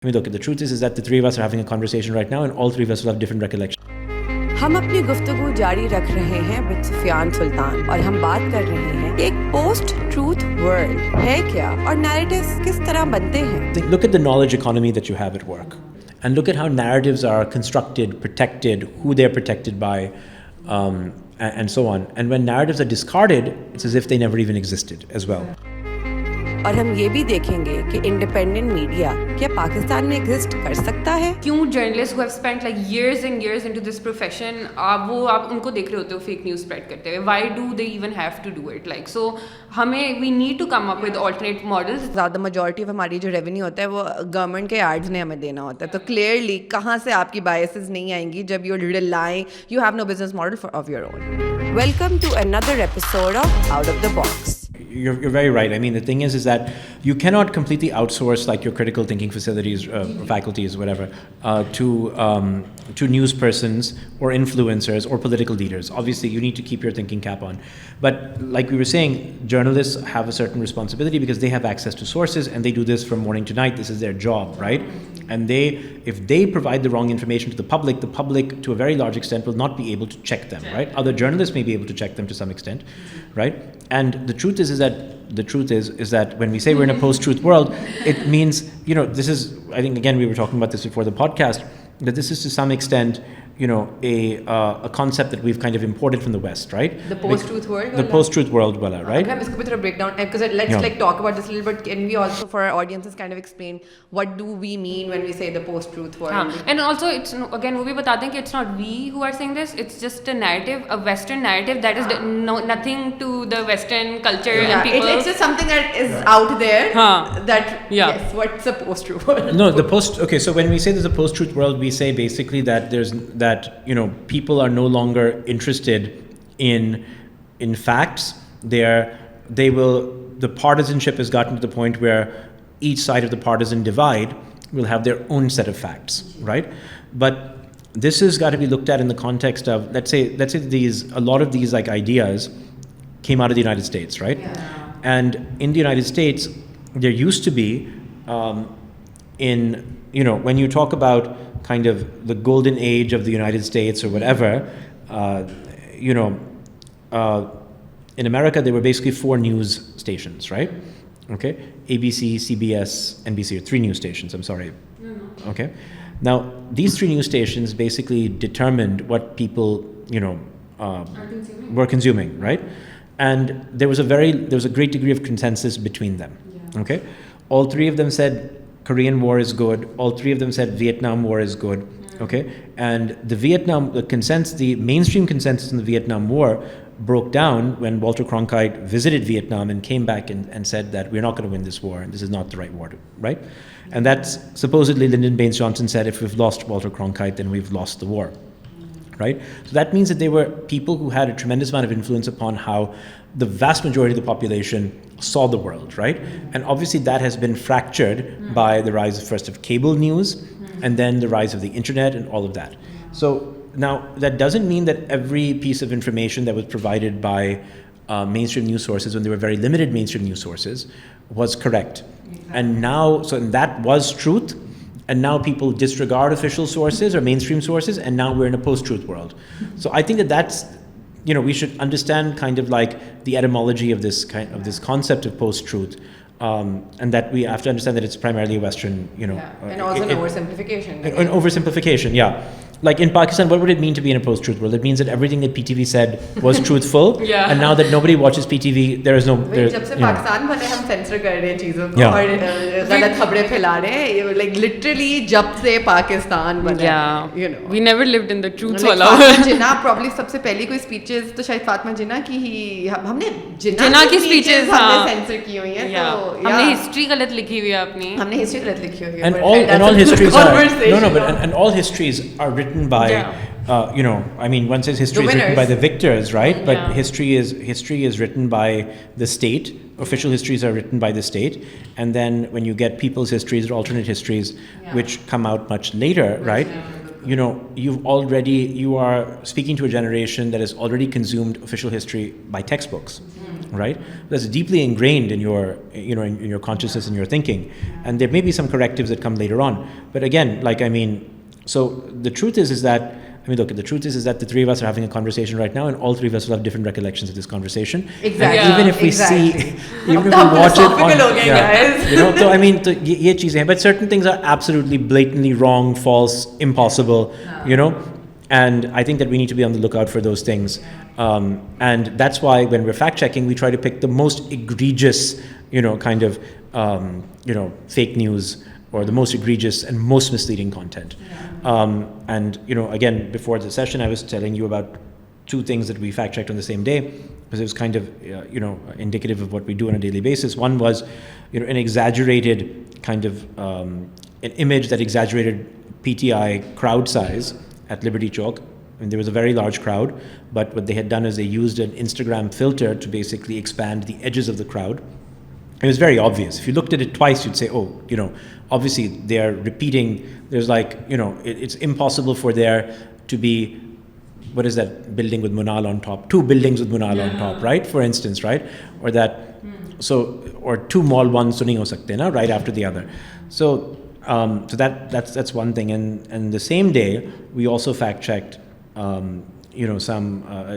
I mean, look, the truth is that the three of us are having a conversation right now, and all three of us will have different recollections. हम अपनी गुफ्तगू जारी रख रहे हैं with Sufiyan सुल्तान और हम बात कर रहे हैं कि एक पोस्ट ट्रूथ वर्ल्ड है क्या और नैरेटिव्स किस तरह बनते हैं. Look at the knowledge economy that you have at work, and look at how narratives are constructed, protected, who they're protected by, and so on. And when narratives are discarded, it's as if they never even existed as well. और हम ये भी देखेंगे कि independent media क्या पाकिस्तान में exist कर सकता है. क्यों journalist who have spent like years and years into this profession आप उनको देख रहे होते हो फेक न्यूज़ स्प्रेड करते हुए. why do they even have to do it? like so हमें we need to come up with alternate models. ज़्यादा मेजॉरिटी ऑफ हमारी जो रेवेन्यू होता है वो गवर्नमेंट के एड्स ने हमें देना होता है. तो क्लियरली कहाँ से आपकी बायसेस नहीं आएंगी जब you rely you have no business model of your own. Welcome to another episode of out of the box. You're very right. I mean, the thing is that you cannot completely outsource like your critical thinking facilities, faculties, whatever, to news persons or influencers or political leaders. Obviously, you need to keep your thinking cap on. But like we were saying, journalists have a certain responsibility because they have access to sources and they do this from morning to night. This is their job, right? And if they provide the wrong information to the public to a very large extent will not be able to check them, right? Other journalists may be able to check them to some extent, right? And the truth is that when we say we're in a post-truth world, it means, this is, I think again we were talking about this before the podcast, that this is to some extent, a concept that we've kind of imported from the West, right? The post-truth world. The post-truth world, right? I'm just going to break down because let's talk about this a little bit. Can we also, for our audiences, kind of explain what do we mean when we say the post-truth world? And also, it's again, वो भी बता दें कि it's not we who are saying this. It's just a narrative, a Western narrative that is nothing to the Western culture and people. It's just something that is out there. Yes, what's a post-truth world? No, okay, so when we say there's a post-truth world, we say basically that that people are no longer interested in facts. The partisanship has gotten to the point where each side of the partisan divide will have their own set of facts, right? But this has got to be looked at in the context of let's say a lot of these like ideas came out of the United States, right? Yeah. And in the United States, there used to be when you talk about kind of the golden age of the United States or whatever, in America there were basically 4 news stations, right? Okay, ABC, CBS, NBC, or 3 news stations. I'm sorry. Okay, now these 3 news stations basically determined what people were consuming, right? And there was a great degree of consensus between them. Yeah. Okay, all 3 of them said Korean War is good. All 3 of them said Vietnam War is good. Okay, and the mainstream consensus in the Vietnam War broke down when Walter Cronkite visited Vietnam and came back and said that we're not going to win this war and this is not the right war, right? And that's supposedly Lyndon Baines Johnson said, if we've lost Walter Cronkite, then we've lost the war, right? So that means that they were people who had a tremendous amount of influence upon how the vast majority of the population saw the world, right? And obviously that has been fractured by the rise of cable news and then the rise of the internet and all of that. So now that doesn't mean that every piece of information that was provided by mainstream news sources, when there were very limited mainstream news sources, was correct. Exactly. And that was truth. And now people disregard official sources or mainstream sources, and now we're in a post-truth world. So I think that's, we should understand kind of like the etymology of this concept of post-truth, and that we have to understand that it's primarily a Western, and also an oversimplification. An oversimplification, yeah. Like in Pakistan, what would it mean to be in a post-truth world? It means that everything that PTV said was truthful, and now that nobody watches PTV, there is no. जब से पाकिस्तान बने हम sensor कर रहे हैं चीजों को और गलत खबरें फैला रहे हैं, like literally जब से पाकिस्तान बने, we never lived in the truth वाला. जिन्ना probably सबसे पहली कोई speeches तो शायद फातिमा जिन्ना की ही हमने जिन्ना की speeches हमने सेंसर की हुई हैं, तो हमने history गलत लिखी हुई है अपनी. हमने history गलत लिखी हुई है. And all histories are and all histories are written by I mean, one says history is written by the victors, right? But history is written by the state. Official histories are written by the state, and then when you get people's histories or alternate histories, which come out much later, right? You are speaking to a generation that has already consumed official history by textbooks, right? That's deeply ingrained in your, in your consciousness and your thinking. And there may be some correctives that come later on. But again, so the truth is that, the truth is that the three of us are having a conversation right now, and all three of us will have different recollections of this conversation. Exactly. And even if we see, even if we watch it on, so ye cheezein hain, but certain things are absolutely blatantly wrong, false, impossible, and I think that we need to be on the lookout for those things. And that's why when we're fact checking, we try to pick the most egregious, fake news, or the most egregious and most misleading content. And again, before the session, I was telling you about two things that we fact checked on the same day, because it was kind of indicative of what we do on a daily basis. One was an exaggerated kind of an image that exaggerated PTI crowd size at Liberty Chowk. There was a very large crowd, but what they had done is they used an Instagram filter to basically expand the edges of the crowd. It was very obvious. If you looked at it twice, you'd say, obviously they're repeating. There's it's impossible for there to be, what is that building with Munal on top? Two buildings with Munal on top, right? For instance, right? Or that, or two mall ones to nahi ho sakte na, right after the other. So that's one thing. And the same day, we also fact checked, some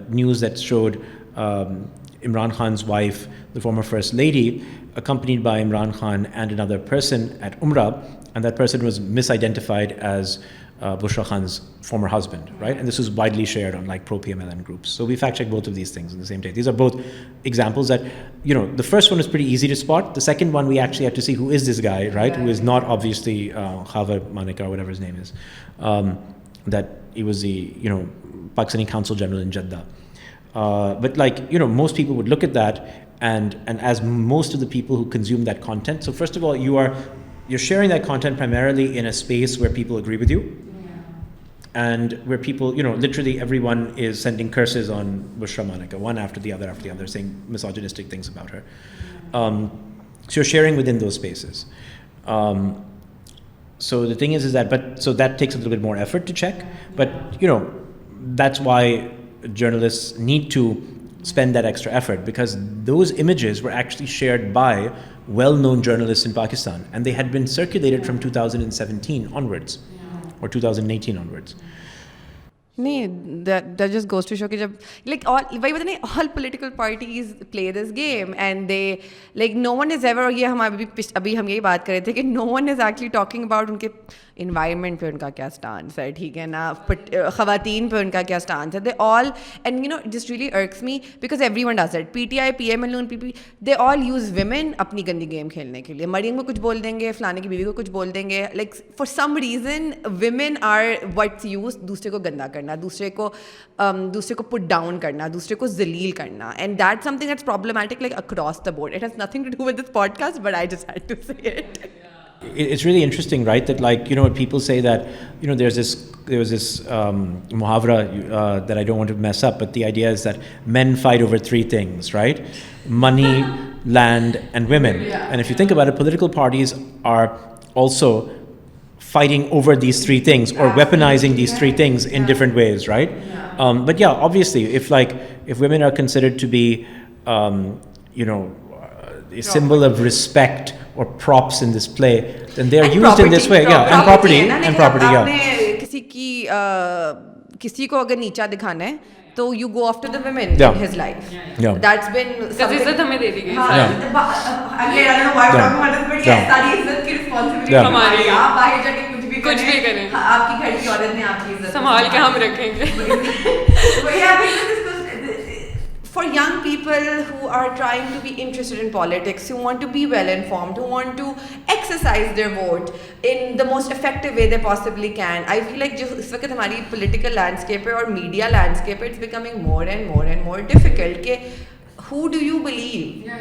news that showed Imran Khan's wife, the former First Lady, accompanied by Imran Khan and another person at Umrah, and that person was misidentified as Bushra Khan's former husband, right? And this was widely shared on pro-PMLN groups. So we fact-checked both of these things on the same day. These are both examples that, the first one was pretty easy to spot. The second one, we actually had to see who is this guy, right? Who is not obviously Khavar Manika or whatever his name is. That he was the, Pakistani Consul General in Jeddah. But most people would look at that, and as most of the people who consume that content, so first of all, you're sharing that content primarily in a space where people agree with you, and where people, literally everyone is sending curses on Bushra Manika, one after the other, saying misogynistic things about her. So you're sharing within those spaces. So the thing is that, so that takes a little bit more effort to check, but that's why journalists need to spend that extra effort, because those images were actually shared by well-known journalists in Pakistan, and they had been circulated from 2017 onwards, or 2018 onwards. नहीं, that just goes to show कि जब all political parties play this game, and they no one is ever, ये हम अभी हम यही बात कर रहे थे कि no one is actually talking about उनके environment पे उनका क्या stance है, ठीक है ना, ख़वातीन पे उनका क्या stance है. They all, and it just really irks me because everyone does it. PTI, PML, PP, they all use women अपनी गंदी game खेलने के लिए. मरियम को कुछ बोल देंगे, फलाने की बीवी को कुछ बोल देंगे. For some reason, women are what's used दूसरे को गंदा करना, दूसरे को put down करना, दूसरे को जलील करना, and that's something that's problematic across the board. It has nothing to do with this podcast, but I just had to say it. It's really interesting, right? That people say that there was this muhavra that I don't want to mess up, but the idea is that men fight over three things, right? Money, land, and women. And if you think about it, political parties are also fighting over these three things, or weaponizing these three things in different ways, right? But yeah, obviously, if women are considered to be, a symbol of respect or props in this play, then they are used in this way, and property, किसी को अगर नीचा दिखाना है, तो you go after the women in his life. That's been something. इज्जत हमें दे दी गई. Again, I don't know why we're talking about this, but yes, सारी इज्जत की responsibility हमारी है. आप बाहर जाके कुछ भी करें. आपकी घर की औरत ने आपकी इज्जत संभाल के हम रखेंगे. For young people who are trying to be interested in politics, who want to be well informed, who want to exercise their vote in the most effective way they possibly can, I feel like जो इस वक्त हमारी political landscape है और media landscape है, it's becoming more and more and more difficult. कि who do you believe?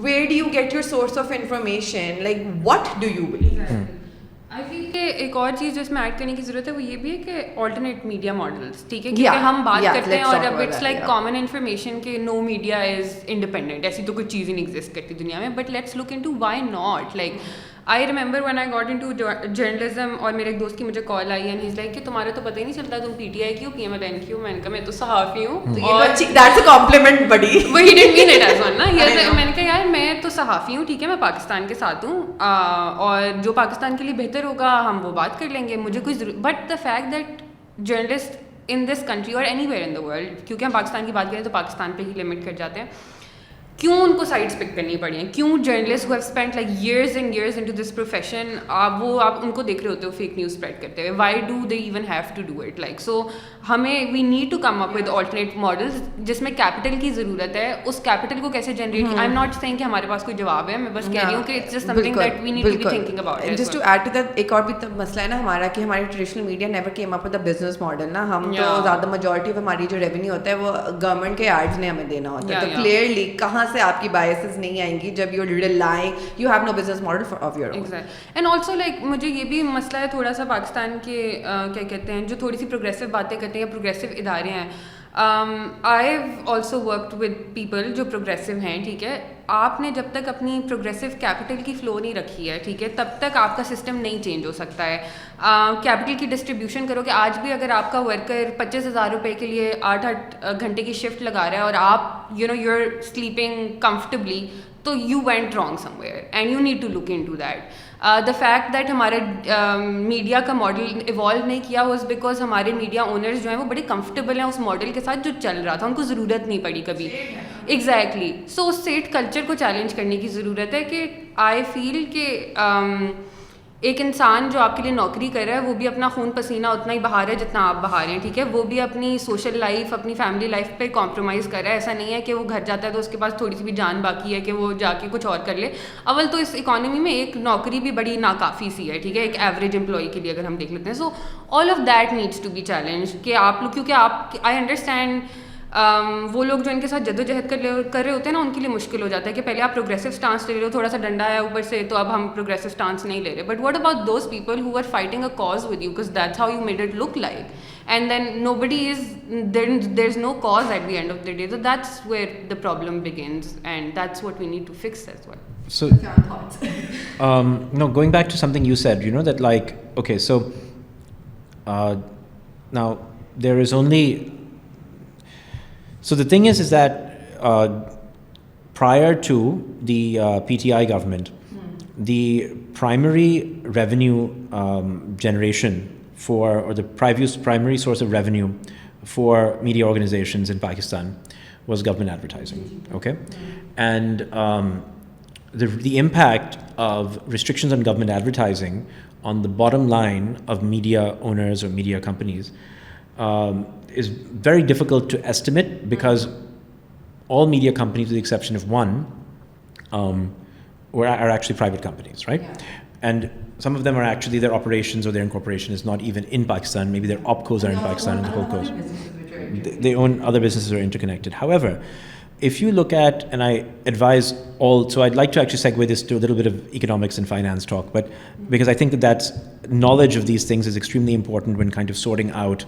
Where do you get your source of information? What do you believe? I feel कि एक और चीज़ जो इसमें ऐड करने की ज़रूरत है वो ये भी है कि ऑल्टरनेट मीडिया मॉडल्स, ठीक है, क्योंकि हम बात करते हैं और अब इट्स कॉमन इन्फॉर्मेशन कि नो मीडिया इज़ इंडिपेंडेंट, ऐसी तो कुछ चीज़ ही नहीं एग्जिस्ट करती दुनिया में, but let's look into why not. I remember when I got into journalism और मेरे एक दोस्त की मुझे call I and he is like कि तुम्हारा तो पता ही नहीं चलता तुम पीटीआई की हो पीएमएलएन की हो. मैंने कहा मैं तो सहाफ़ी हूँ. तो ये तो दैट्स अ कॉम्प्लीमेंट बड़ी. वो ही didn't mean it as one ना. मैंने कहा यार मैं तो सहाफ़ी हूँ, ठीक है, मैं पाकिस्तान के साथ हूँ और जो पाकिस्तान के लिए बेहतर होगा हम वो बात कर लेंगे, मुझे कोई ज़रूरत. But the fact that journalist in this country और एनीवेयर इन द वर्ल्ड, क्योंकि हम पाकिस्तान की बात करें तो पाकिस्तान पे ही लिमिट कर जाते हैं, क्यों उनको साइड्स पिक करनी पड़ी हैं? क्यों journalist who have spent like years and years into this profession आप उनको देख रहे होते हो फेक न्यूज़ स्प्रेड करते हुए? Why do they even have to do it? Like so हमें we need to come up with alternate models जिसमें कैपिटल की ज़रूरत है. उस कैपिटल को कैसे जनरेट की? आई एम नॉट सेइंग कि हमारे पास कोई जवाब है, मैं बस कह रही हूँ कि it's just something that we need to be thinking about. Just to add to that, एक और भी तो मसला है ना हमारा कि हमारी traditional media never came up with a business model ना. हम तो ज़्यादा मेजॉरिटी ऑफ हमारी जो रेवेन्यू होता है वो गवर्नमेंट के एड्स ने हमें देना होता है. तो क्लियरली कहाँ से आपकी बायसेस नहीं आएंगी जब you relying, you have no business model of your own. And also like मुझे ये भी मसला है थोड़ा सा पाकिस्तान के क्या कहते हैं जो थोड़ी सी प्रोग्रेसिव बातें करते हैं या प्रोग्रेसिव इदारे हैं. I have also worked with people जो प्रोग्रेसिव हैं, ठीक है. आपने जब तक अपनी प्रोग्रेसिव कैपिटल की फ्लो नहीं रखी है, ठीक है, तब तक आपका सिस्टम नहीं चेंज हो सकता है. कैपिटल की डिस्ट्रीब्यूशन करो कि आज भी अगर आपका वर्कर 25,000 रुपये के लिए 8-8 घंटे की शिफ्ट लगा रहा है और आप यू आर स्लीपिंग कंफर्टेबली, तो you went wrong somewhere and you need to look in to that. The fact that हमारे मीडिया का मॉडल इवॉल्व नहीं किया वॉज बिकॉज हमारे मीडिया ओनर्स जो हैं वो बड़े कंफर्टेबल हैं उस मॉडल के साथ जो चल रहा था, उनको ज़रूरत नहीं पड़ी कभी. एग्जैक्टली. सो उस सेट कल्चर को चैलेंज करने की ज़रूरत है कि आई फील कि एक इंसान जो आपके लिए नौकरी कर रहा है वो भी अपना खून पसीना उतना ही बहा रहा है जितना आप बहा रहे हैं, ठीक है. वो भी अपनी सोशल लाइफ, अपनी फैमिली लाइफ पे कॉम्प्रोमाइज़ कर रहा है. ऐसा नहीं है कि वो घर जाता है तो उसके पास थोड़ी सी भी जान बाकी है कि वो जाके कुछ और कर ले. अव्वल तो इस इकॉनमी में एक नौकरी भी बड़ी नाकाफ़ी सी है, ठीक है, एक एवरेज एम्प्लॉय के लिए अगर हम देख लेते हैं. So all of that needs to be challenge कि आप लोग, क्योंकि आप, आई अंडरस्टैंड वो लोग जो इनके साथ जद्दोजहद कर रहे होते हैं ना, उनके लिए मुश्किल हो जाता है कि पहले आप प्रोग्रेसिव स्टांस ले रहे हो, थोड़ा सा डंडा है ऊपर से, तो अब हम प्रोग्रेसिव स्टांस नहीं ले रहे. But what about those people who are fighting a cause with you, because that's how you made it look like, and then nobody is there is no cause at the end of the day. So that's where the problem begins and that's what we need to fix as well. So, no, going back to something you said, that like, okay, so now there is only. So the thing is that prior to the PTI government, the primary revenue generation or the primary source of revenue for media organizations in Pakistan was government advertising. Okay, and the impact of restrictions on government advertising on the bottom line of media owners or media companies is very difficult to estimate, because all media companies, with the exception of one, are actually private companies, right? Yeah. And some of them are actually, their operations or their incorporation is not even in Pakistan. Maybe their opcos are in Pakistan and the whole coast. They own other businesses are interconnected. However, if you look at, and I advise all, so I'd like to actually segue this to a little bit of economics and finance talk, but because I think that knowledge of these things is extremely important when kind of sorting out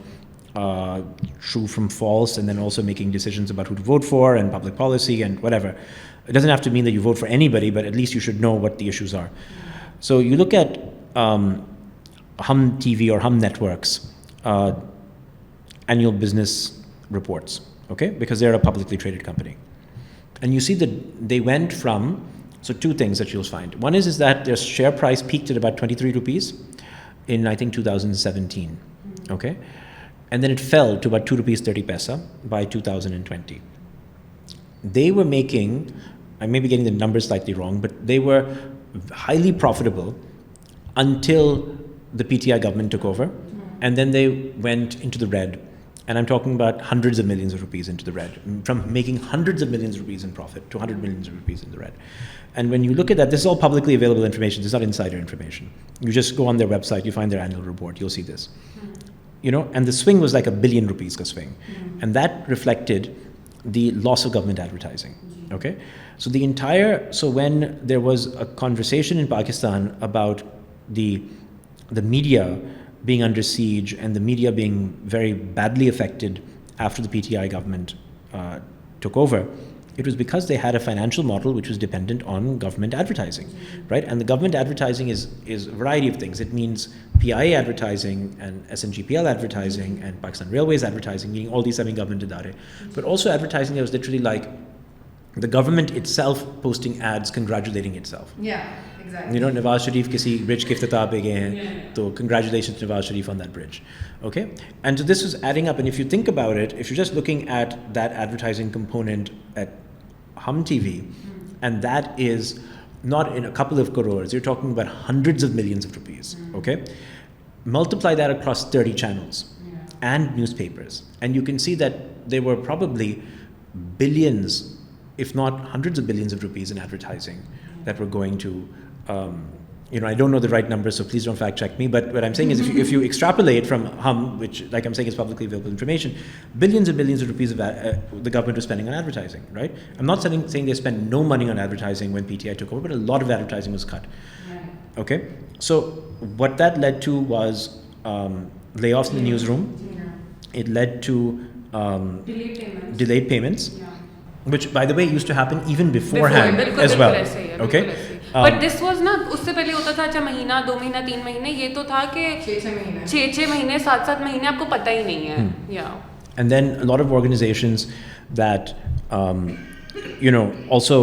true from false, and then also making decisions about who to vote for and public policy and whatever. It doesn't have to mean that you vote for anybody, but at least you should know what the issues are. So you look at Hum TV or Hum Networks annual business reports, okay, because they're a publicly traded company, and you see that they went from, so two things that you'll find. One is that their share price peaked at about 23 rupees in, I think, 2017, okay, and then it fell to about 2 rupees 30 paisa by 2020. They were making, I may be getting the numbers slightly wrong, but they were highly profitable until the PTI government took over, and then they went into the red. And I'm talking about hundreds of millions of rupees into the red, from making hundreds of millions of rupees in profit to 100 millions of rupees in the red. And when you look at that, this is all publicly available information. This is not insider information. You just go on their website, you find their annual report, you'll see this. And the swing was like $1 billion ka swing. And that reflected the loss of government advertising. Okay? So when there was a conversation in Pakistan about the media being under siege and the media being very badly affected after the PTI government took over, It was because they had a financial model which was dependent on government advertising, right? And the government advertising is a variety of things. It means PIA advertising and SNGPL advertising and Pakistan Railways advertising, meaning all these semi-government idare. But also advertising that was literally like the government itself posting ads congratulating itself. Yeah, exactly. You know, Nawaz Sharif kisi bridge ke iftitah pe gaye hain, so congratulations to Nawaz Sharif on that bridge. Okay? And so this was adding up, and if you think about it, if you're just looking at that advertising component at Hum TV, and that is not in a couple of crores, you're talking about hundreds of millions of rupees, okay? Multiply that across 30 channels and newspapers, and you can see that there were probably billions, if not hundreds of billions of rupees in advertising that were going to, I don't know the right numbers, so please don't fact check me, but what I'm saying is if you extrapolate from Hum, which like I'm saying is publicly available information, billions and billions of rupees of the government was spending on advertising, right? I'm not saying they spent no money on advertising when PTI took over, but a lot of advertising was cut. Okay? So what that led to was layoffs in the newsroom. It led to delayed payments. Which, by the way, used to happen even beforehand as well. Okay? But this was not, उससे पहले होता था अच्छा महीना, 2 महीना, 3 महीने, ये तो था कि 6 महीने, 7 महीने आपको पता ही नहीं है. Yeah. And then a lot of organizations that also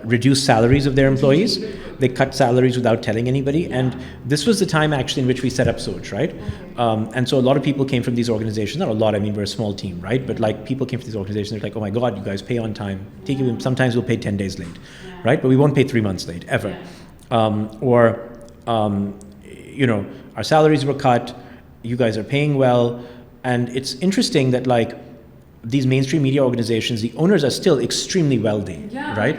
reduce salaries of their employees. They cut salaries without telling anybody. And this was the time actually in which we set up Soch, right? And so a lot of people came from these organizations. Not a lot, I mean, we're a small team, right? But like people came from these organizations, they're like, oh my God, you guys pay on time. Sometimes we'll pay 10 days late, right? But we won't pay 3 months late, ever. Our salaries were cut. You guys are paying well. And it's interesting that like these mainstream media organizations, the owners are still extremely wealthy, right?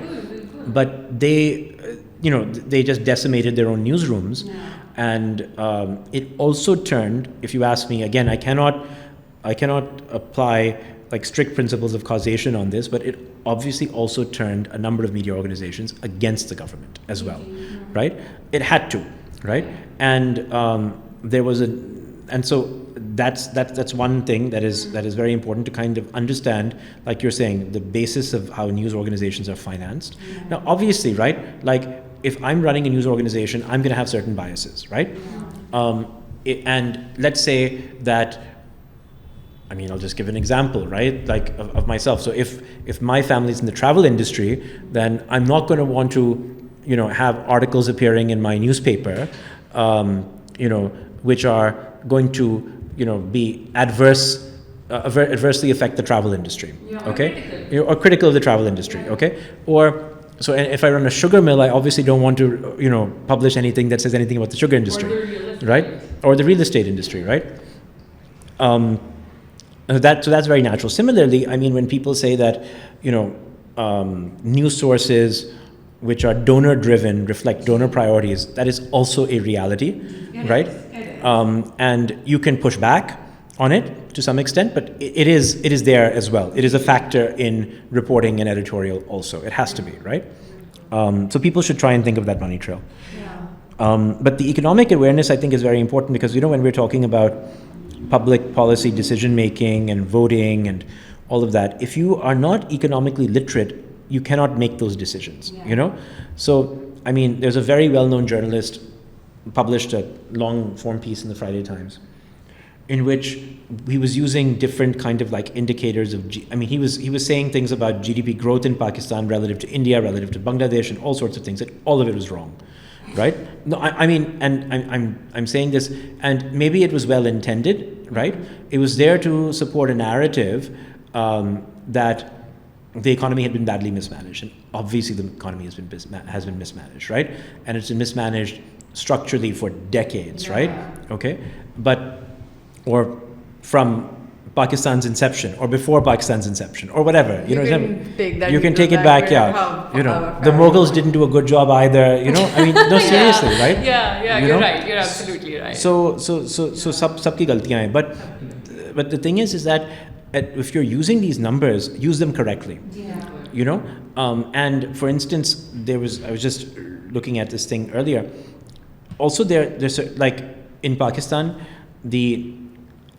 But they just decimated their own newsrooms. And it also turned, if you ask me, again, I cannot apply like strict principles of causation on this, but it obviously also turned a number of media organizations against the government as well, right? It had to, right? And so that's one thing that is very important to kind of understand, like you're saying, the basis of how news organizations are financed. Now, obviously, right, like if I'm running a news organization, I'm going to have certain biases, right? And let's say that, I mean, I'll just give an example, right? Like of myself. So if my family's in the travel industry, then I'm not going to want to, have articles appearing in my newspaper, which are going to, be adversely affect the travel industry, okay? Or critical of the travel industry, okay? So if I run a sugar mill, I obviously don't want to, publish anything that says anything about the sugar industry, right? Or the real estate industry, right? So that's very natural. Similarly, I mean, when people say that, news sources which are donor-driven reflect donor priorities, that is also a reality, right? And you can push back on it to some extent, but it is there as well. It is a factor in reporting and editorial also. It has to be, right? So people should try and think of that money trail. But the economic awareness, I think, is very important because, when we're talking about public policy decision-making and voting and all of that, if you are not economically literate, you cannot make those decisions, So, I mean, there's a very well-known journalist published a long-form piece in the Friday Times in which he was using different kind of like indicators of, he was saying things about GDP growth in Pakistan relative to India, relative to Bangladesh, and all sorts of things, that all of it was wrong, right? No, I'm saying this, and maybe it was well-intended, right? It was there to support a narrative that the economy had been badly mismanaged, and obviously the economy has been mismanaged, right? And it's been mismanaged structurally for decades, right? Okay, or from Pakistan's inception, or before Pakistan's inception, or whatever, you can take it back, the Mughals didn't do a good job either, no, seriously, right? You're right, you're absolutely right. So sabki galtiyan hain, but the thing is that if you're using these numbers, use them correctly, and for instance, I was just looking at this thing earlier. Also, there's like in Pakistan, the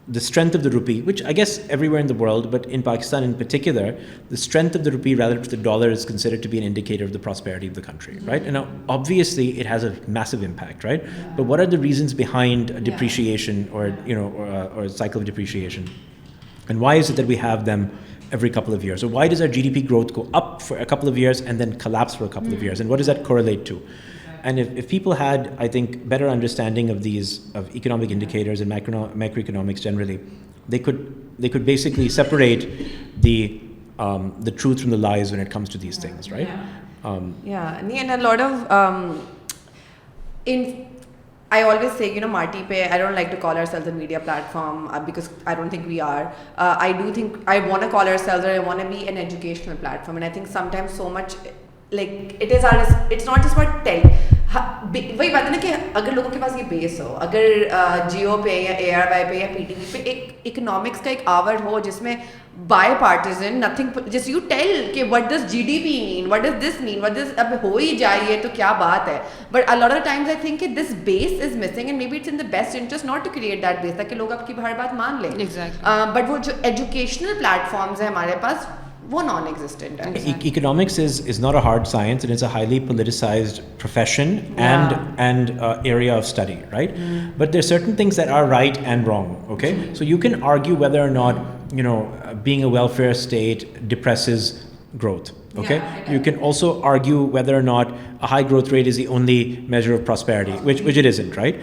the strength of the rupee, which I guess everywhere in the world, but in Pakistan in particular, the strength of the rupee relative to the dollar is considered to be an indicator of the prosperity of the country, right? And now, obviously, it has a massive impact, right? But what are the reasons behind a depreciation or a cycle of depreciation? And why is it that we have them every couple of years? Or why does our GDP growth go up for a couple of years and then collapse for a couple of years? And what does that correlate to? And if people had, I think, better understanding of economic indicators and macroeconomics generally, they could basically separate the truth from the lies when it comes to these things, right? And a lot of I always say, Maati pe, I don't like to call ourselves a media platform because I don't think we are. I do think I want to call ourselves, or I want to be an educational platform. And I think sometimes so much, like, it's not just about tech. वही बात है ना कि अगर लोगों के पास ये base हो, अगर जियो पे या ARY पे या PTV पे एक इकोनॉमिक्स का एक आवर हो जिसमें bipartisan, nothing, just you tell कि what does GDP mean, what does this mean, what does, अब हो ही जाए तो क्या बात है. But a lot of times I think that this base is missing, and maybe it's in the best interest not to create that base ताकि लोग आपकी हर बात मान लें. Exactly. But वो जो educational platforms है हमारे पास, वो non-existent है. Economics is not a hard science, and it's a highly politicized profession and area of study, right? But there are certain things that are right and wrong, okay? So you can argue whether or not, being a welfare state depresses growth, okay? You can also argue whether or not a high growth rate is the only measure of prosperity, which it isn't, right?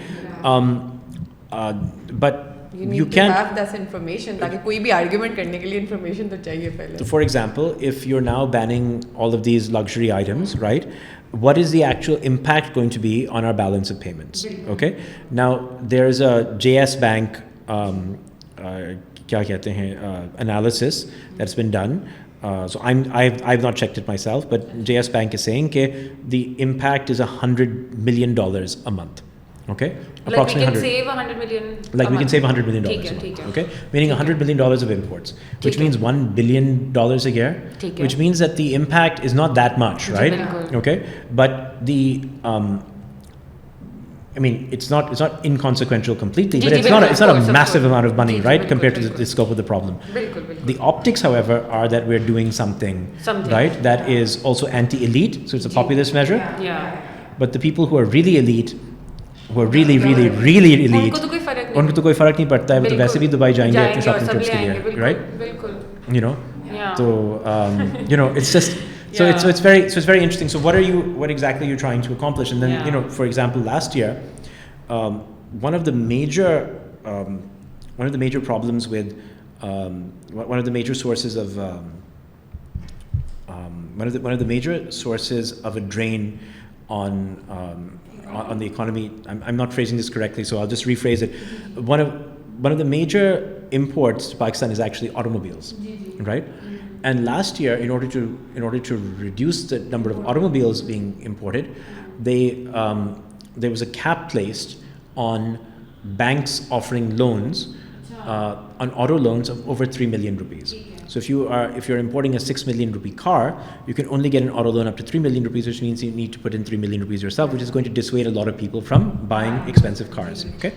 But you need to have this information ताकि कोई भी argument करने के लिए information तो चाहिए पहले. So for example, if you're now banning all of these luxury items, right? What is the actual impact going to be on our balance of payments? Okay. Now there's a JS Bank क्या कहते हैं analysis that's been done. So I've not checked it myself, but JS Bank is saying that the impact is $100 million a month. Okay, like we can save $100 million. Like we can save $100 million a month. Okay, meaning $100 million of imports, which means $1 billion a year, which means that the impact is not that much, right? Okay, but the I mean, it's not inconsequential completely, but it's not a massive amount of money, right, compared to the scope of the problem. The optics, however, are that we're doing something. Right, that is also anti-elite, so it's a populist measure. Yeah. But the people who are really elite, who are really elite, उनको तो कोई फर्क नहीं पड़ता है, वो तो वैसे भी दुबई जाएंगे अपने शॉपिंग ट्रिप्स के लिए, right? It's just so it's very interesting. So what exactly are you trying to accomplish? And then for example, last year, one of the major problems with one of the major sources of one of the major sources of a drain on the economy. I'm not phrasing this correctly, so I'll just rephrase it. One of the major imports to Pakistan is actually automobiles, right? And last year, in order to reduce the number of automobiles being imported, there was a cap placed on banks offering loans, on auto loans of over 3 million rupees. So if you're importing a 6 million rupee car, you can only get an auto loan up to 3 million rupees, which means you need to put in 3 million rupees yourself, which is going to dissuade a lot of people from buying expensive cars. Okay.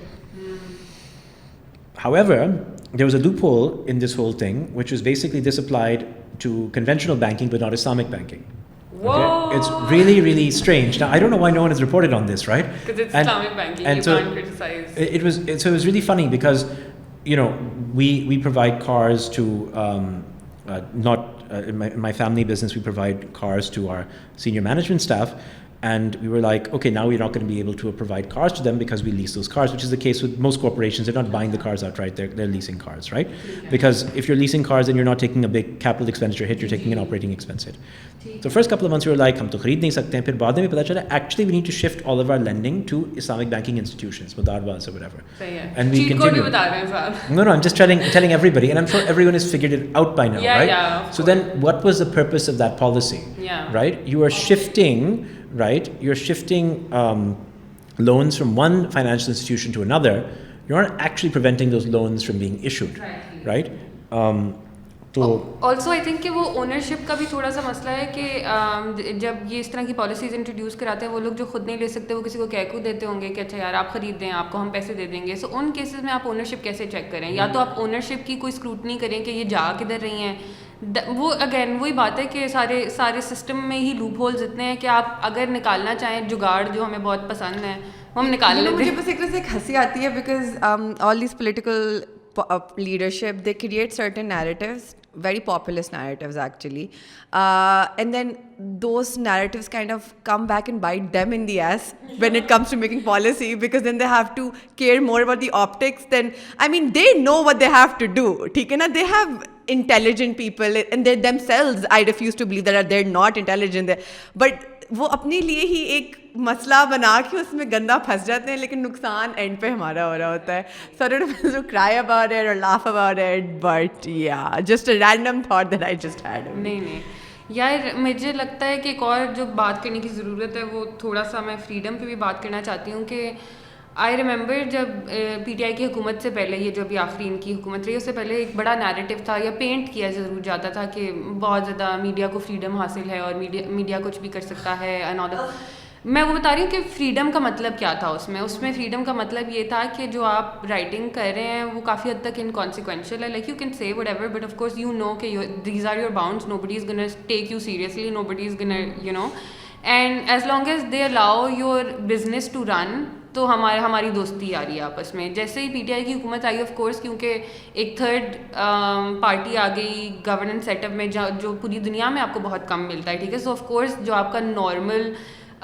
However, there was a loophole in this whole thing, which was basically this applied to conventional banking, but not Islamic banking. Okay? It's really strange. Now I don't know why no one has reported on this, right? Because it's Islamic banking, and you can't criticize. It was really funny because we provide cars to in my family business, we provide cars to our senior management staff, and we were like, okay, now we're not going to be able to provide cars to them because we lease those cars, which is the case with most corporations. They're not buying the cars outright, they're leasing cars, right? Because if you're leasing cars, then you're not taking a big capital expenditure hit, you're taking an operating expense hit. So first couple of months we were like, हम तो खरीद नहीं सकते हैं, फिर बाद में पता चला actually we need to shift all of our lending to Islamic banking institutions, Mudarwas or whatever. And we continue. No, I'm just telling everybody, and I'm sure everyone has figured it out by now, right? Yeah, so then what was the purpose of that policy? Right? You are shifting, right? You're shifting loans from one financial institution to another. You're not actually preventing those loans from being issued, right? तो also I think कि वो ownership का भी थोड़ा सा मसला है कि जब ये इस तरह की पॉलिसीज इंट्रोड्यूस कराते हैं, वो लोग जो खुद नहीं ले सकते वो किसी को कहकू देते होंगे कि अच्छा यार आप खरीद दें, आपको हम पैसे दे देंगे. सो उन केसेस में आप ओनरशिप कैसे चेक करें? या तो आप ओनरशिप की कोई स्क्रूटनी करें कि ये जा किधर रही हैं. वो अगेन वही बात है कि सारे सिस्टम में ही लूप होल्स इतने हैं कि आप अगर निकालना चाहें जुगाड़ जो हमें बहुत पसंद है वो हम निकाल लेते हैं. मुझे बस एक तरह से एक हंसी आती है because all this political leadership, they create certain narratives, very populist narratives actually, and then those narratives kind of come back and bite them in the ass when it comes to making policy, because then they have to care more about the optics than, I mean, they know what they have to do, theek hai na, they have intelligent people and they themselves, I refuse to believe that they're not intelligent, but वो अपने लिए ही एक मसला बना के उसमें गंदा फंस जाते हैं, लेकिन नुकसान एंड पे हमारा हो रहा होता है. So I don't know to cry about it or laugh about it, but yeah, just a random thought that I just had. नहीं यार, मुझे लगता है कि एक और जो बात करने की ज़रूरत है वो थोड़ा सा मैं फ्रीडम पे भी बात करना चाहती हूँ कि आई रिमेंबर जब पीटीआई की हुकूमत से पहले, ये जो अभी आखिरी इनकी हुकूमत रही, उससे पहले एक बड़ा नैरेटिव था या पेंट किया ज़रूर जाता था कि बहुत ज़्यादा मीडिया को फ्रीडम हासिल है और मीडिया कुछ भी कर सकता है एंड ऑल. मैं वो बता रही हूँ कि फ्रीडम का मतलब क्या था उसमें फ्रीडम का मतलब ये था कि जो आप राइटिंग कर रहे हैं वो काफ़ी हद तक इनकॉन्सिक्वेंशियल है. Like you can say whatever, but of course you know कि these are your bounds, nobody is gonna take you seriously, nobody is gonna you know, and as long as they allow your business to run, तो हमारी दोस्ती आ रही है आपस में. जैसे ही PTI की हुकूमत आई, ऑफ कोर्स क्योंकि एक थर्ड पार्टी आ गई गवर्नेंस सेटअप में जो पूरी दुनिया में आपको बहुत कम मिलता है, ठीक है. सो ऑफ कोर्स जो आपका नॉर्मल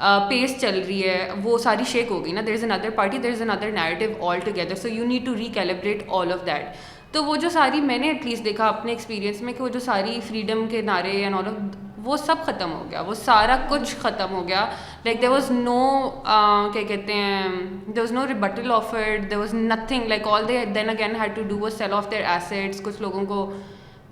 पेस चल रही है वो सारी शेक हो गई ना. There is another party, there is another narrative all together, so you need to recalibrate all of that. तो वो जो सारी, मैंने एटलीस्ट देखा अपने एक्सपीरियंस में कि वो जो सारी फ्रीडम के नारे एंड ऑल ऑफ, वो सब ख़त्म हो गया, वो सारा कुछ ख़त्म हो गया. लाइक देयर वाज नो क्या कहते हैं, there was no rebuttal offered, there was nothing. Like all they then again had to do was sell off their assets. कुछ लोगों को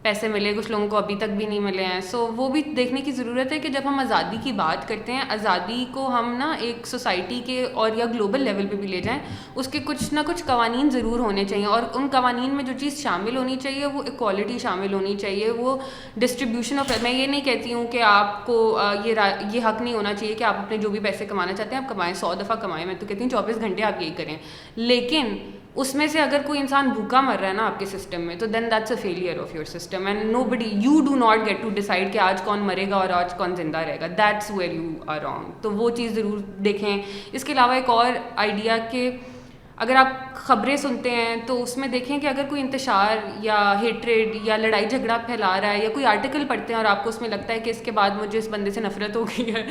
पैसे मिले, कुछ लोगों को अभी तक भी नहीं मिले हैं. सो वो भी देखने की ज़रूरत है कि जब हम आज़ादी की बात करते हैं, आज़ादी को हम ना एक सोसाइटी के और या ग्लोबल लेवल पे भी ले जाएं, उसके कुछ ना कुछ कवानीन ज़रूर होने चाहिए. और उन कवानीन में जो चीज़ शामिल होनी चाहिए वो इक्वालिटी शामिल होनी चाहिए, वो डिस्ट्रीब्यूशन ऑफ. मैं ये नहीं कहती हूँ कि आपको ये हक नहीं होना चाहिए कि आप अपने जो भी पैसे कमाना चाहते हैं आप कमाएं, 100 दफ़ा कमाएं. मैं तो कहती हूँ 24 घंटे आप यही करें. लेकिन उसमें से अगर कोई इंसान भूखा मर रहा है ना आपके सिस्टम में, तो then that's a failure of your system, and nobody, you do not get to decide कि आज कौन मरेगा और आज कौन जिंदा रहेगा. That's where you are wrong. तो वो चीज़ ज़रूर देखें. इसके अलावा एक और आइडिया कि अगर आप ख़बरें सुनते हैं तो उसमें देखें कि अगर कोई इंतशार या हेट्रेड या लड़ाई झगड़ा फैला रहा है, या कोई आर्टिकल पढ़ते हैं और आपको उसमें लगता है कि इसके बाद मुझे इस बंदे से नफरत हो गई है,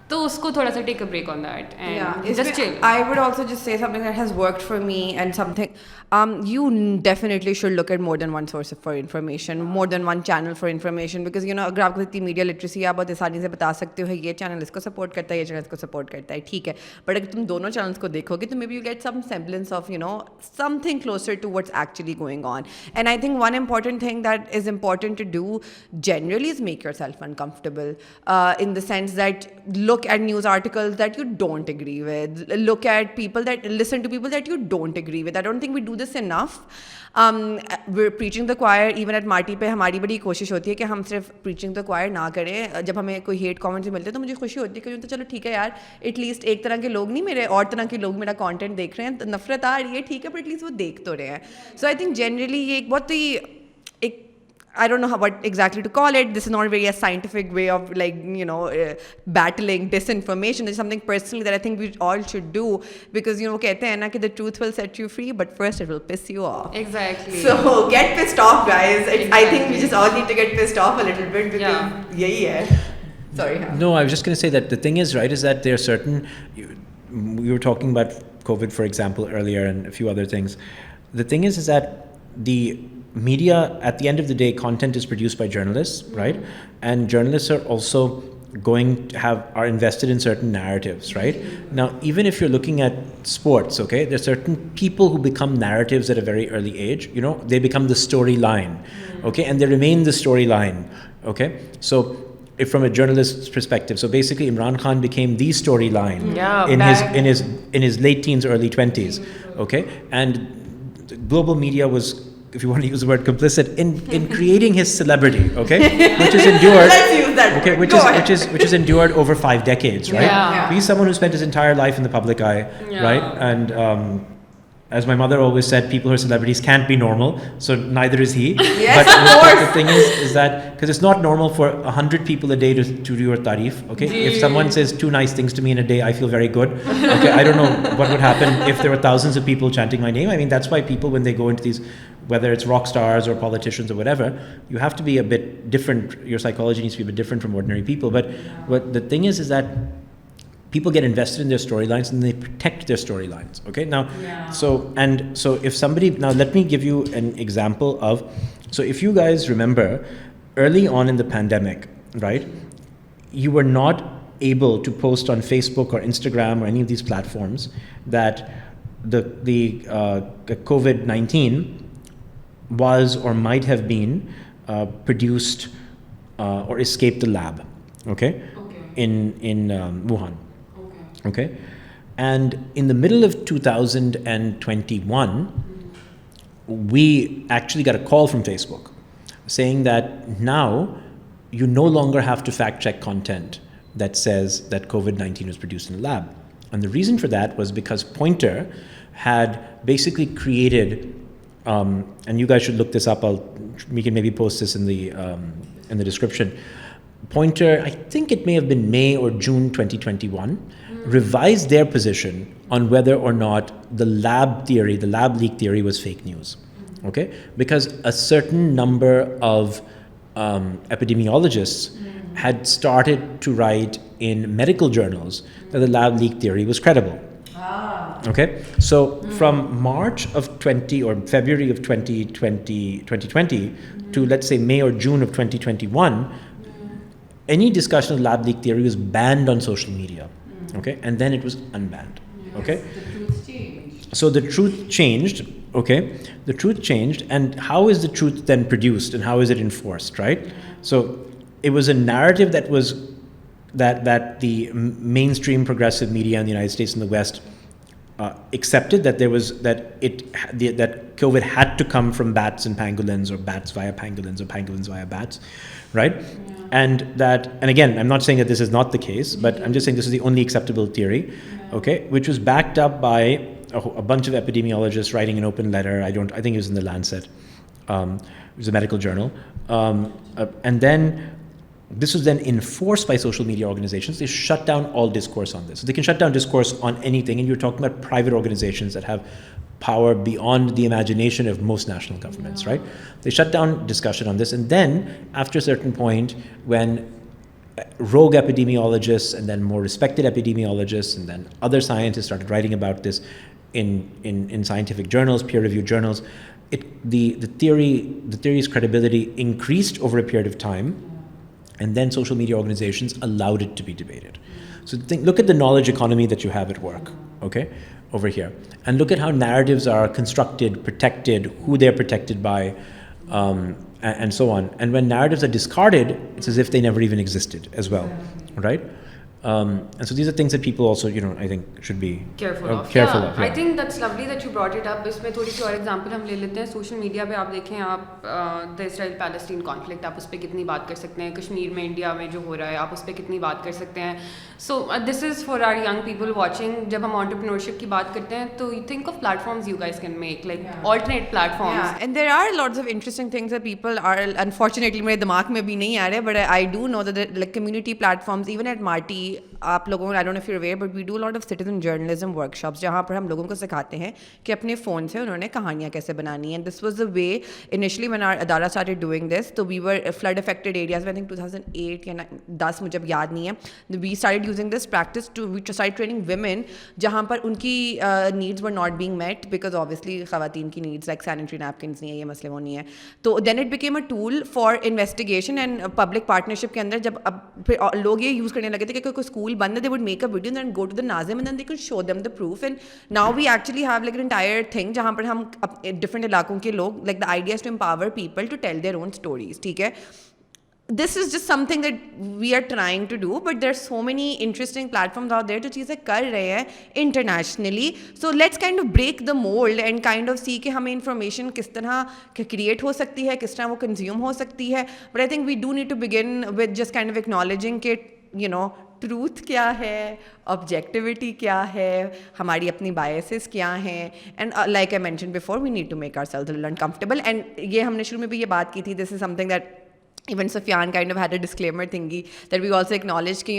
तो उसको थोड़ा सा take a break on that and just chill. I would also just say something that has worked for me and something you definitely should look at more than one source for information, more than one channel for information, because you know अगर आपको इतनी media literacy आप बहुत आसानी से बता सकते हो ये चैनल इसको सपोर्ट करता है, ये चैनल इसको सपोर्ट करता है, ठीक है. बट अगर तुम दोनों चैनल्स को देखोगे तो maybe you get some semblance of, you know, something closer to what's actually going on. And I think one important thing that is important to do generally is make yourself uncomfortable, in the sense that look at news articles that you don't agree with, look at people that listen to people that you don't agree with. I don't think we do this enough. We're preaching the choir. Even at Maati पे हमारी बड़ी कोशिश होती है कि हम सिर्फ preaching the choir ना करें. जब हमें कोई hate comments मिलते हैं तो मुझे खुशी होती है कि तो चलो ठीक है यार, एटलीस्ट एक तरह के लोग नहीं, मेरे और तरह के लोग मेरा कंटेंट देख रहे हैं. तो नफरत आ रही है ठीक है, पर एटलीस्ट वो देख तो रहे हैं. सो आई थिंक जनरली ये एक बहुत ही एक, I don't know what exactly to call it. This is not really a scientific way of, like, you know, battling disinformation. It's something personally that I think we all should do, because, you know, कहते हैं ना कि the truth will set you free, but first it will piss you off. Exactly. So get pissed off, guys. I think we just all need to get pissed off a little bit, because यही है. Sorry. No, I was just going to say that the thing is, right, is that there are certain, we were talking about COVID, for example, earlier, and a few other things. The thing is that the media, at the end of the day, content is produced by journalists, right? And journalists are also are invested in certain narratives, right? Now, even if you're looking at sports, okay, there's certain people who become narratives at a very early age, you know, they become the storyline, okay, and they remain the storyline, okay? So, if from a journalist's perspective, so basically Imran Khan became the storyline in his late teens, early 20s, okay? And global media was if you want to use the word complicit, in creating his celebrity, okay, which is endured. Let's use that Okay, word. which is endured over 5 decades, right? Yeah. He's someone who spent his entire life in the public eye, Yeah. right? And as my mother always said, people who are celebrities can't be normal, so neither is he. Yes, but of course. the thing is that because it's not normal for 100 people a day to do your tarif. Okay, if someone says 2 nice things to me in a day, I feel very good. Okay, I don't know what would happen if there were thousands of people chanting my name. I mean, that's why people, when they go into these, whether it's rock stars or politicians or whatever, you have to be a bit different. Your psychology needs to be a bit different from ordinary people. But what the thing is that people get invested in their storylines and they protect their storylines. Okay, now, so if somebody, now let me give you an example of, so if you guys remember, early on in the pandemic, right, you were not able to post on Facebook or Instagram or any of these platforms that the COVID-19 was or might have been produced or escaped the lab, okay. In Wuhan. Okay, and in the middle of 2021, we actually got a call from Facebook saying that now you no longer have to fact check content that says that COVID-19 was produced in a lab. And the reason for that was because Pointer had basically created, and you guys should look this up. We can maybe post this in the description. Pointer, I think it may have been May or June 2021, revised their position on whether or not the lab leak theory was fake news. Okay? Because a certain number of epidemiologists had started to write in medical journals that the lab leak theory was credible. Okay? So from March of February of 2020 to, let's say, May or June of 2021, any discussion of lab leak theory was banned on social media, okay, and then it was unbanned, okay. The truth changed. So the truth changed, okay. The truth changed, and how is the truth then produced, and how is it enforced, right? So it was a narrative that was that the mainstream progressive media in the United States and the West accepted that that COVID had to come from bats and pangolins, or bats via pangolins, or pangolins via bats, right? And again, I'm not saying that this is not the case, but I'm just saying this is the only acceptable theory, okay, which was backed up by a bunch of epidemiologists writing an open letter. I think it was in the Lancet. It was a medical journal. And then this was then enforced by social media organizations. They shut down all discourse on this. So they can shut down discourse on anything, and you're talking about private organizations that have power beyond the imagination of most national governments, right? They shut down discussion on this, and then after a certain point, when rogue epidemiologists and then more respected epidemiologists and then other scientists started writing about this in scientific journals, peer-reviewed journals, the theory's credibility increased over a period of time, and then social media organizations allowed it to be debated. So look at the knowledge economy that you have at work, okay, over here. And look at how narratives are constructed, protected, who they're protected by, and so on. And when narratives are discarded, it's as if they never even existed as well, right? And so these are things that people also, I think should be careful of. Yeah. I think that's lovely that you brought it up. इसमें थोड़ी सी और example हम ले लेते हैं. Social media पे आप देखें, आप द इसराइल पैलेस्टीन कॉन्फ्लिक्ट, आप उस पर कितनी बात कर सकते हैं. कश्मीर में इंडिया में जो हो रहा है, आप उस पर कितनी बात कर सकते हैं. So this is for our young people watching. जब हम एंटरप्रेन्योरशिप की बात करते हैं, तो you think of platforms you guys can make, like alternate platforms. Yeah, and there are lots of interesting things that people are, unfortunately मेरे दिमाग में भी नहीं आ रहे, but I do know that like community platforms, even at Maati, आप लोगों, I don't know if you're aware, but we do a lot of citizen journalism workshops जहाँ पर हम लोगों को सिखाते हैं कि अपने फ़ोन से उन्होंने कहानियाँ कैसे बनानी है. And this was the way initially when our Adara started doing this. So we were flood affected areas, I think 2008 या 10, मुझे याद नहीं है. We started using this practice we started training women जहाँ पर उनकी needs were not being met because obviously ख़वातीन की needs like sanitary napkins नहीं है, ये मसले वो नहीं है. तो then it became a tool for investigation and public partnership के अंदर जब अब फिर लोग ये यूज़ करने लगे थे कि कोई स्कूल बंद है, they would make a video and then go to the Nazim and then they could show them the proof. And now we actually have like an entire thing जहाँ पर हम different इलाकों के लोग, like the idea is to empower people to tell their own stories, ठीक है. this is just something that we are trying to do, but there's so many interesting platforms out there जो चीज़ें कर रहे हैं internationally. So let's kind of break the mold and kind of see कि हमें information किस तरह create हो सकती है, किस तरह वो consume हो सकती है. But I think we do need to begin with just kind of acknowledging कि truth क्या है, objectivity क्या है, हमारी अपनी biases क्या हैं, and like I mentioned before, we need to make ourselves a little uncomfortable. And ये हमने शुरू में भी ये बात की थी, this is something that even Sofyan kind of had a disclaimer thingy that we also acknowledged कि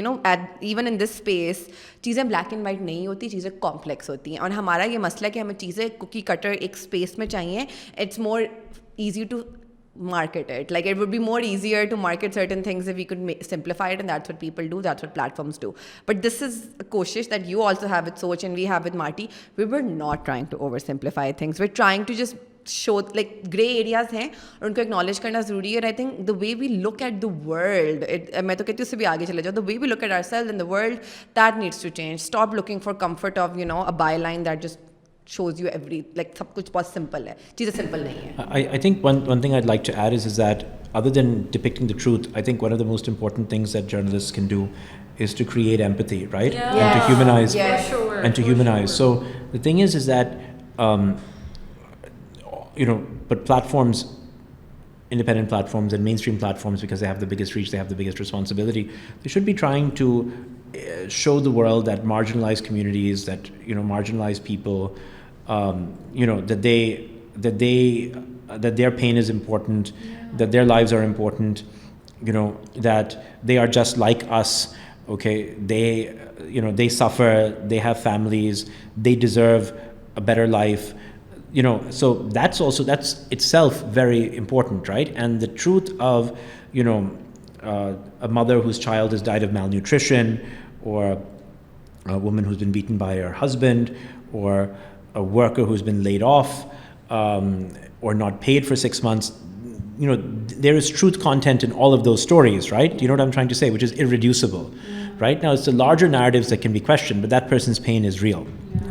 even in this space चीज़ें black and white नहीं होती, चीज़ें complex होती हैं. और हमारा ये मसला है कि हमें चीज़ें cookie cutter एक space में चाहिए. It's more easy to market it. Like it would be more easier to market certain things if we could simplify it, and that's what people do, that's what platforms do. But this is a koshish that you also have with Soch and we have with Maati. We were not trying to oversimplify things. We're trying to just show like grey areas हैं और उनको acknowledge करना ज़रूरी है. And I think the way we look at the world, मैं तो कहती हूँ उससे भी आगे चले जाओ, the way we look at ourselves in the world, that needs to change. Stop looking for comfort of a byline that just shows you like सब कुछ बहुत simple है, चीज़ें simple नहीं है. I think one thing I'd like to add is that other than depicting the truth, I think one of the most important things that journalists can do is to create empathy, right? Yeah. And to humanize. Yes. For sure. And to humanize. So the thing is that but platforms, independent platforms and mainstream platforms, because they have the biggest reach, they have the biggest responsibility, they should be trying to show the world that marginalized communities, that marginalized people, that their pain is important, that their lives are important, that they are just like us. Okay, they suffer, they have families, they deserve a better life. So that's itself very important, right? And the truth of, a mother whose child has died of malnutrition, or a woman who's been beaten by her husband, or a worker who's been laid off, or not paid for 6 months, there is truth content in all of those stories, right? You know what I'm trying to say, which is irreducible. Right? Now, it's the larger narratives that can be questioned, but that person's pain is real,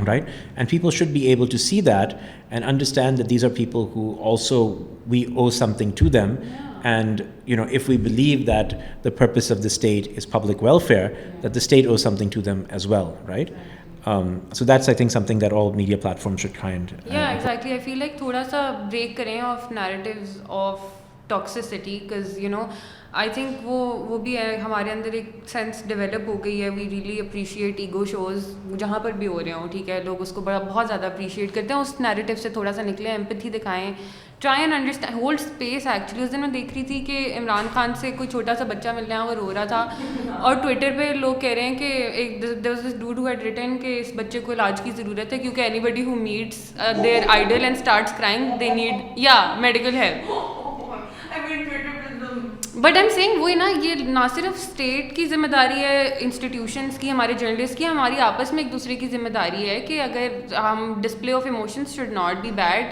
right? And people should be able to see that and understand that these are people who also, we owe something to them. And, if we believe that the purpose of the state is public welfare, that the state owes something to them as well, right? So that's, I think, something that all media platforms should Yeah, exactly. I feel like thoda sa break kare of narratives of toxicity, because, I think वो भी है, हमारे अंदर एक sense develop हो गई है. We really appreciate ego shows जहाँ पर भी हो रहे हों, ठीक है, लोग उसको बहुत ज़्यादा अप्रिशिएट करते हैं. उस नैरेटिव से थोड़ा सा निकले, एम्पैथी दिखाएं, try and understand, hold space. Actually उस दिन मैं देख रही थी कि इमरान खान से कोई छोटा सा बच्चा मिल रहा है, वो रो रहा था, और ट्विटर पे लोग कह रहे हैं कि there was this dude who had written कि इस बच्चे को इलाज की ज़रूरत है, क्योंकि anybody who meets their idol and starts crying, they need medical help. But I am saying वही ना, ये ना सिर्फ स्टेट की जिम्मेदारी है, इंस्टीट्यूशंस की, हमारे जर्नलिस्ट की, हमारी आपस में एक दूसरे की जिम्मेदारी है कि अगर हम display of emotions should not be bad.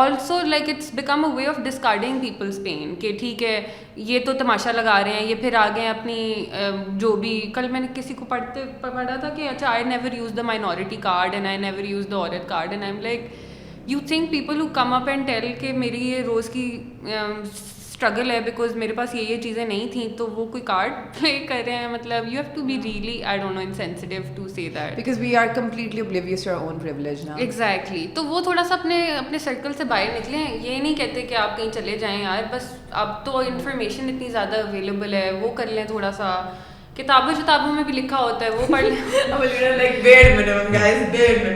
Also like it's become a way of discarding people's pain, कि ठीक है ये तो तमाशा लगा रहे हैं, ये फिर आ गए अपनी जो भी. कल मैंने किसी को पढ़ा था कि अच्छा, I never use the minority card and I never use the औरत card, and I am like, you think people who come up and tell कि मेरी ये रोज़ की स्ट्रगल है बिकॉज मेरे पास ये चीज़ें नहीं थी, तो वो कोई कार्ड प्ले कर रहे हैं. मतलब you have to be really, I don't know, insensitive to say that, because we are completely oblivious to our own privilege now. Exactly. तो वो थोड़ा सा अपने सर्कल से बाहर निकले. ये नहीं कहते कि आप कहीं चले जाएं यार, बस अब तो इन्फॉर्मेशन इतनी ज़्यादा अवेलेबल है, वो कर लें. थोड़ा सा किताबों में भी लिखा होता है, वो पढ़ लें.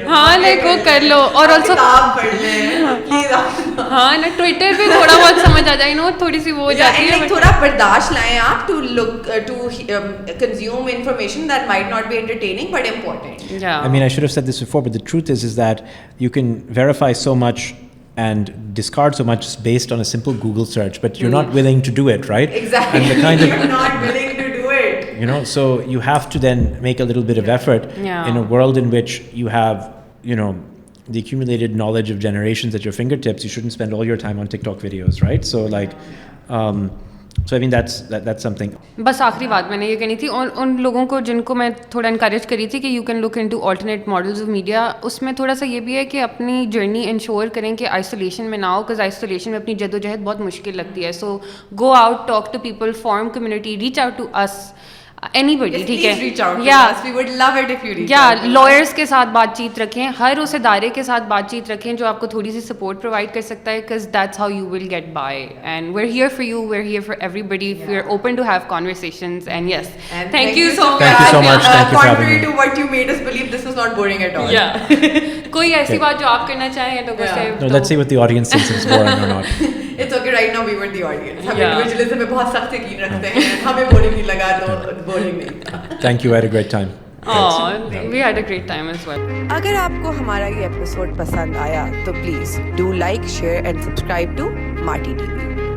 हाँ, लाइक वो कर लो. और ऑल्सो हाँ ना, ट्विटर पे थोड़ा बहुत समझ आ जाए, थोड़ी सी वो हो जाती है. थोड़ा बर्दाश्त लाएं आप to consume information that might not be entertaining but important. Yeah. I mean, I should have said this before, but the truth is that you can verify so much and discard so much based on a simple Google search, but you're not willing to do it, right? Exactly. And the kind of, you're not willing to do it. So you have to then make a little bit of effort in a world in which you have, the accumulated knowledge of generations at your fingertips. You shouldn't spend all your time on TikTok videos, right? So like, So I mean that's something. बस आखिरी बात मैंने ये कहनी थी, और उन लोगों को जिनको मैं थोड़ा इनकरेज करी थी कि you can look into alternate models of media, उसमें थोड़ा सा ये भी है कि अपनी जर्नी इंश्योर करें कि आइसोलेशन में ना हो, बिकॉज आइसोलेशन में अपनी जद्दोजहद बहुत मुश्किल लगती है. So go out, talk to people, form community, reach out to us, anybody, ठीक है. reach out to us. We would love it if you reach out to us. Lawyers के साथ बातचीत रखें, हर उस इदारे के साथ बातचीत रखें जो आपको थोड़ी सी सपोर्ट प्रोवाइड कर सकता है, because that's how you will get by. And we are here for you, we are here for everybody, we are open to have conversations. And yes, thank you so much. Thank you so much. Thank you for having Contrary me. to what you made us believe, this was not boring at all. कोई ऐसी बात जो आप करना चाहें लोगों से? No, let's see what the audience thinks it's boring or not. It's okay, right now we were the audience. हम Yeah. individualism में बहुत सख्त यकीन रखते हैं. हमें boring नहीं लगा तो boring नहीं. Thank you. I had a great time. We had a great time as well. अगर आपको हमारा ये एपिसोड पसंद आया तो please do like, share and subscribe to Maati TV.